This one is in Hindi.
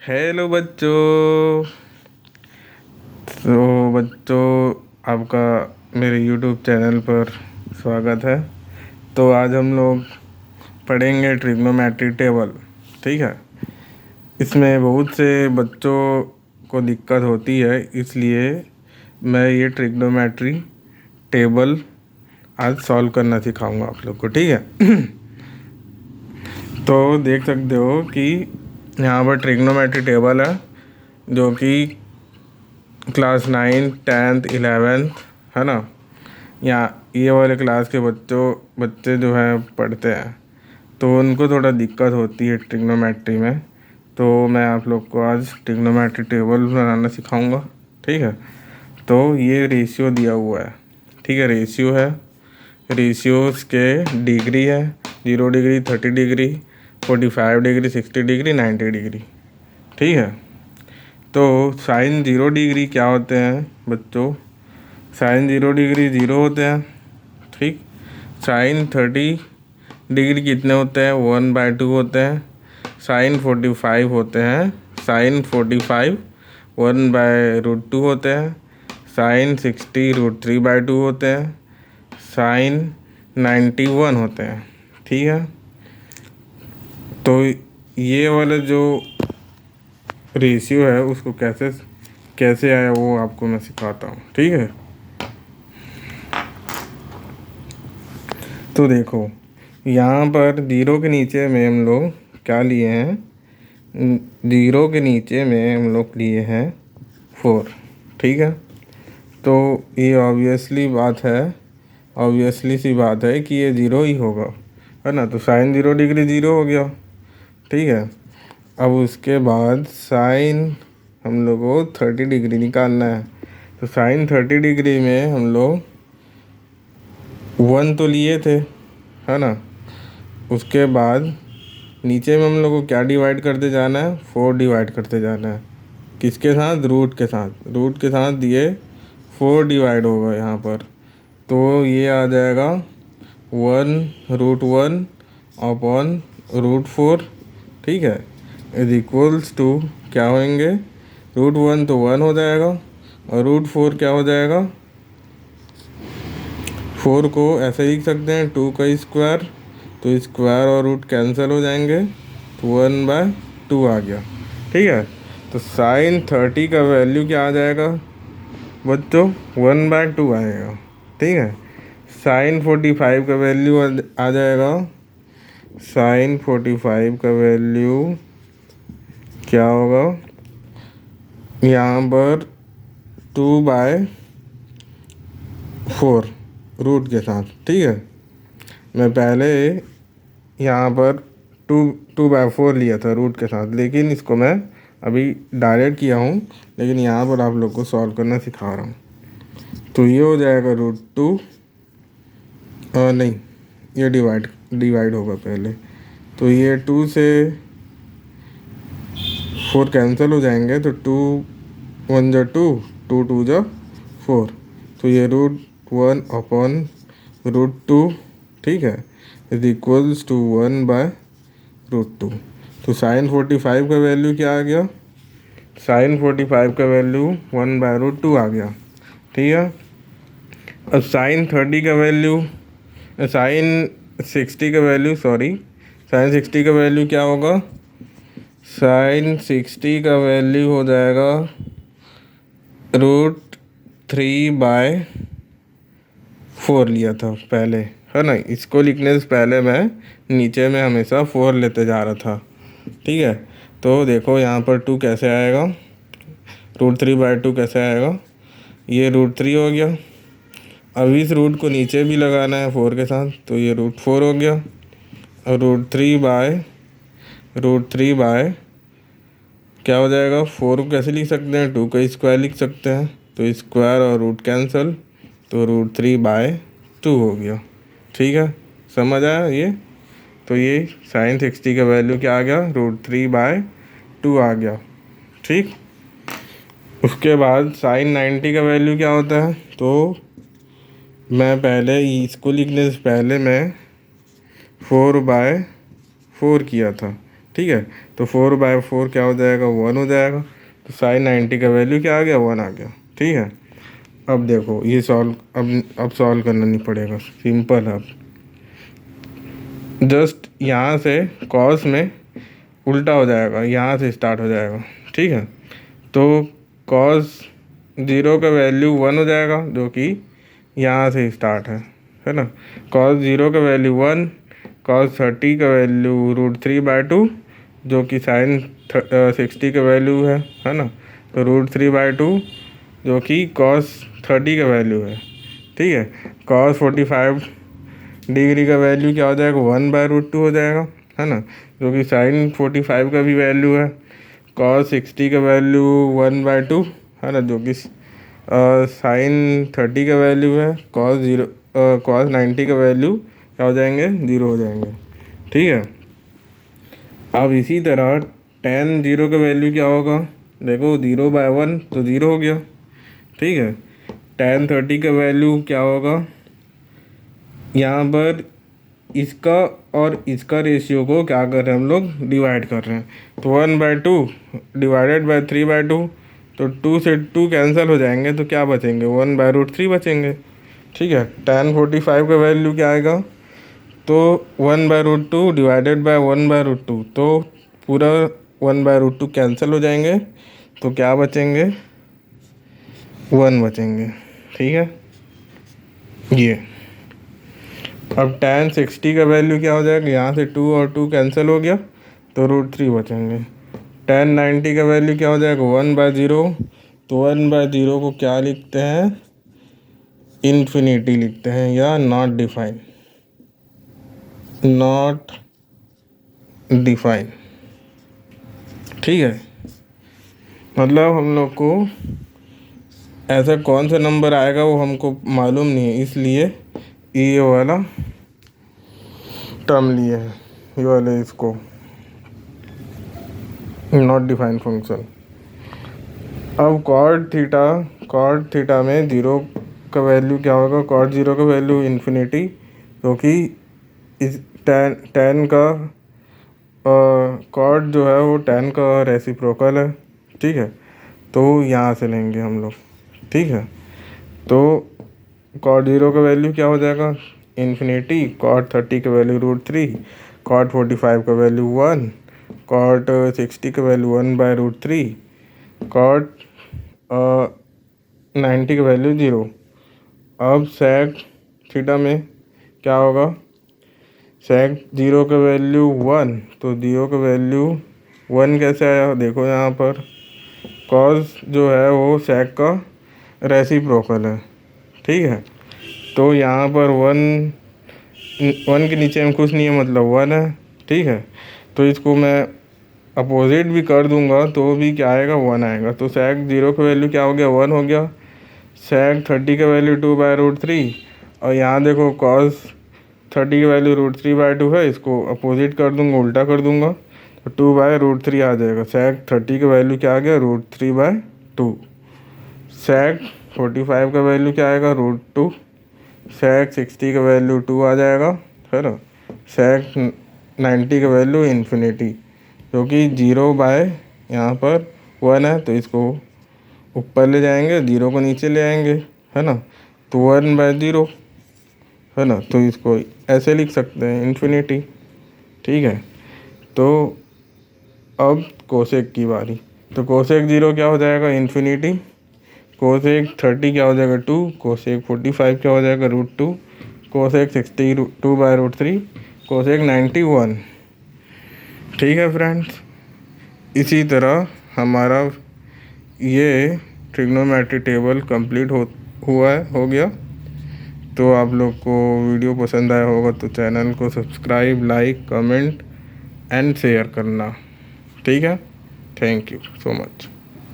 हेलो बच्चों। तो बच्चों, आपका मेरे यूट्यूब चैनल पर स्वागत है। तो आज हम लोग पढ़ेंगे ट्रिग्नोमेट्री टेबल। ठीक है। इसमें बहुत से बच्चों को दिक्कत होती है, इसलिए मैं ये ट्रिग्नोमेट्री टेबल आज सॉल्व करना सिखाऊंगा आप लोग को। ठीक है। तो देख सकते हो कि यहाँ पर ट्रिग्नोमेट्री टेबल है, जो कि क्लास 9, 10th, 11th है ना। यहाँ ये वाले क्लास के बच्चे जो हैं पढ़ते हैं, तो उनको थोड़ा दिक्कत होती है ट्रिग्नोमेट्री में। तो मैं आप लोग को आज ट्रिग्नोमेट्री टेबल बनाना सिखाऊंगा। ठीक है। तो ये रेशियो दिया हुआ है। ठीक है, रेशियो है। रेशियोज़ के डिग्री है, 0 degree, 30 degree, 45 degree, 60 degree, 90 degree. ठीक है। तो साइन 0 डिग्री क्या होते हैं बच्चों? साइन 0 डिग्री 0 होते हैं। ठीक। साइन 30 डिग्री कितने होते हैं? 1/2 होते हैं। साइन 45 होते हैं। साइन 45 1/√2 होते हैं। साइन 60 √3/2 होते हैं। साइन 91 होते हैं। ठीक है। तो ये वाला जो रेशियो है उसको कैसे कैसे आया वो आपको मैं सिखाता हूँ। ठीक है। तो देखो, यहाँ पर 0 के नीचे में हम लोग क्या लिए हैं? 0 के नीचे में हम लोग लिए हैं 4। ठीक है। तो ये ऑब्वियसली सी बात है कि ये 0 ही होगा, है ना। तो साइन 0 डिग्री 0 हो गया। ठीक है। अब उसके बाद साइन हम लोग को 30 डिग्री निकालना है। तो साइन 30 डिग्री में हम लोग 1 तो लिए थे, है ना। उसके बाद नीचे में हम लोग को क्या डिवाइड करते जाना है? 4 डिवाइड करते जाना है। किसके साथ? रूट के साथ। रूट के साथ ये 4 डिवाइड होगा यहाँ पर। तो ये आ जाएगा 1√1 अपॉन √4। ठीक है। इज इक्वल्स टू क्या होंगे? √1 तो 1 हो जाएगा, और √4 क्या हो जाएगा? 4 को ऐसे लिख सकते हैं 2 का स्क्वायर। तो स्क्वायर और रूट कैंसिल हो जाएंगे, तो 1/2 आ गया। ठीक है। तो साइन 30 का वैल्यू क्या आ जाएगा बच्चों? 1/2 आएगा। ठीक है। साइन 45 का वैल्यू आ जाएगा। साइन 45 का वैल्यू क्या होगा यहाँ पर? 2/4 रूट के साथ। ठीक है। मैं पहले यहाँ पर 2/4 लिया था रूट के साथ, लेकिन इसको मैं अभी डायरेक्ट किया हूँ, लेकिन यहाँ पर आप लोग को सॉल्व करना सिखा रहा हूँ। तो ये हो जाएगा √2, नहीं, ये डिवाइड होगा पहले। तो ये 2 से 4 कैंसिल हो जाएंगे, तो 2 1 जा 2, 2 2 जा 4। तो ये √1 अपॉन √2, ठीक है, इज इक्वल्स टू 1/√2। तो साइन 45 का वैल्यू क्या आ गया? साइन 45 का वैल्यू 1/√2 आ गया। ठीक है। अब साइन 30 का वैल्यू, साइन 60 का वैल्यू, साइन 60 का वैल्यू क्या होगा? साइन 60 का वैल्यू हो जाएगा √3/4 लिया था पहले, है ना। इसको लिखने से पहले मैं नीचे में हमेशा 4 लेते जा रहा था। ठीक है। तो देखो यहाँ पर 2 कैसे आएगा? √3/2 कैसे आएगा? ये √3 हो गया। अब इस रूट को नीचे भी लगाना है 4 के साथ, तो ये √4 हो गया। और √3/, क्या हो जाएगा? 4 को कैसे लिख सकते हैं? 2 का स्क्वायर लिख सकते हैं। तो स्क्वायर और रूट कैंसिल, तो √3/2 हो गया। ठीक है, समझ आया ये? तो ये साइन 60 का वैल्यू क्या आ गया? √3/2 आ गया। ठीक। उसके बाद साइन 90 का वैल्यू क्या होता है? तो मैं पहले इसको लिखने से पहले मैं 4/4 किया था। ठीक है। तो 4/4 क्या हो जाएगा, 1 हो जाएगा। तो साइन 90 का वैल्यू क्या आ गया, 1 आ गया। ठीक है। अब देखो ये सॉल्व, अब सॉल्व करना नहीं पड़ेगा, सिंपल है। अब जस्ट यहाँ से कॉस में उल्टा हो जाएगा, यहाँ से स्टार्ट हो जाएगा। ठीक है। तो कॉस 0 का वैल्यू 1 हो जाएगा, जो कि यहाँ से स्टार्ट है ना। कॉस 0 का वैल्यू 1, कॉस 30 का वैल्यू √3/2, जो कि साइन 60 का वैल्यू है ना। तो √3/2 जो कि कॉस 30 का वैल्यू है। ठीक है। कॉस 45 डिग्री का वैल्यू क्या हो जाएगा, 1/√2 हो जाएगा, है ना, जो कि साइन 45 का भी वैल्यू है। कॉस 60 का वैल्यू 1/2 है ना, जो कि साइन 30 का वैल्यू है। कॉस 90 का वैल्यू क्या हो जाएंगे, 0 हो जाएंगे। ठीक है। अब इसी तरह tan 0 का वैल्यू क्या होगा, देखो 0/1 तो 0 हो गया। ठीक है। tan 30 का वैल्यू क्या होगा, यहाँ पर इसका और इसका रेशियो को क्या कर रहे हैं हम लोग, डिवाइड कर रहे हैं। तो 1/2 डिवाइडेड बाय 3/2, तो 2 से 2 कैंसिल हो जाएंगे, तो क्या बचेंगे, 1/√3 बचेंगे। ठीक है। tan 45 का वैल्यू क्या आएगा, तो 1/√2 डिवाइडेड बाय 1/√2, तो पूरा 1/√2 कैंसिल हो जाएंगे, तो क्या बचेंगे, 1 बचेंगे। ठीक है। ये अब tan 60 का वैल्यू क्या हो जाएगा, यहाँ से 2 और 2 कैंसिल हो गया, तो √3 बचेंगे। tan 90 का वैल्यू क्या हो जाएगा, 1/0, तो 1/0 को क्या लिखते हैं, इन्फिनिटी लिखते हैं, या नॉट डिफाइन, नॉट डिफाइन। ठीक है। मतलब हम लोग को ऐसा कौन सा नंबर आएगा वो हमको मालूम नहीं है, इसलिए ये वाला टर्म लिए है, ये वाले इसको नॉट डिफाइन फंक्शन। अब कॉट थीटा में 0 का वैल्यू क्या होगा, कॉट 0 का वैल्यू इन्फिनिटी, क्योंकि इस टैन का कॉट जो है वो टैन का रेसिप्रोकल है। ठीक है। तो यहाँ से लेंगे हम लोग। ठीक है। तो कॉट 0 का वैल्यू क्या हो जाएगा, इन्फिनिटी, कॉट 30 का वैल्यू √3, कॉट 45 का वैल्यू 1, कॉट 60 का वैल्यू 1/√3, कॉट 90 का वैल्यू 0। अब सेक थीटा में क्या होगा, सेक 0 का वैल्यू 1, तो 0 का वैल्यू 1 कैसे आया, देखो यहाँ पर कॉस जो है वो सेक का रेसिप्रोकल है। ठीक है। तो यहाँ पर 1 के नीचे में कुछ नहीं है, मतलब 1 है। ठीक है। तो इसको मैं अपोजिट भी कर दूंगा तो भी क्या आएगा, 1 आएगा। तो सेक 0 का वैल्यू क्या हो गया, 1 हो गया। सेक 30 का वैल्यू 2/√3, और यहाँ देखो कॉस 30 का वैल्यू √3/2 है, इसको अपोजिट कर दूंगा, उल्टा कर दूंगा, तो 2/√3 आ जाएगा। सेक 30 का वैल्यू क्या आ गया, √3/2। सेक 45 का वैल्यू क्या आएगा, √2। सेक 60 का वैल्यू 2 आ जाएगा, है ना। सेक 90 का वैल्यू इन्फिनिटी, क्योंकि 0 बाय यहाँ पर 1 है, तो इसको ऊपर ले जाएंगे, 0 को नीचे ले आएंगे, है ना। तो 1/0 है ना, तो इसको ऐसे लिख सकते हैं, इन्फिनिटी। ठीक है। तो अब कोसेक की बारी। तो कोसेक 0 क्या हो जाएगा, इन्फिनिटी। कोसेक 30 क्या हो जाएगा, 2। कोसेक 45 क्या हो जाएगा, √2। कोसेक 60 2/√3। कोसेक 90 1। ठीक है फ्रेंड्स, इसी तरह हमारा ये ट्रिग्नोमेट्री टेबल कंप्लीट हो गया। तो आप लोग को वीडियो पसंद आया होगा तो चैनल को subscribe, like, comment and share करना। ठीक है। Thank you so much.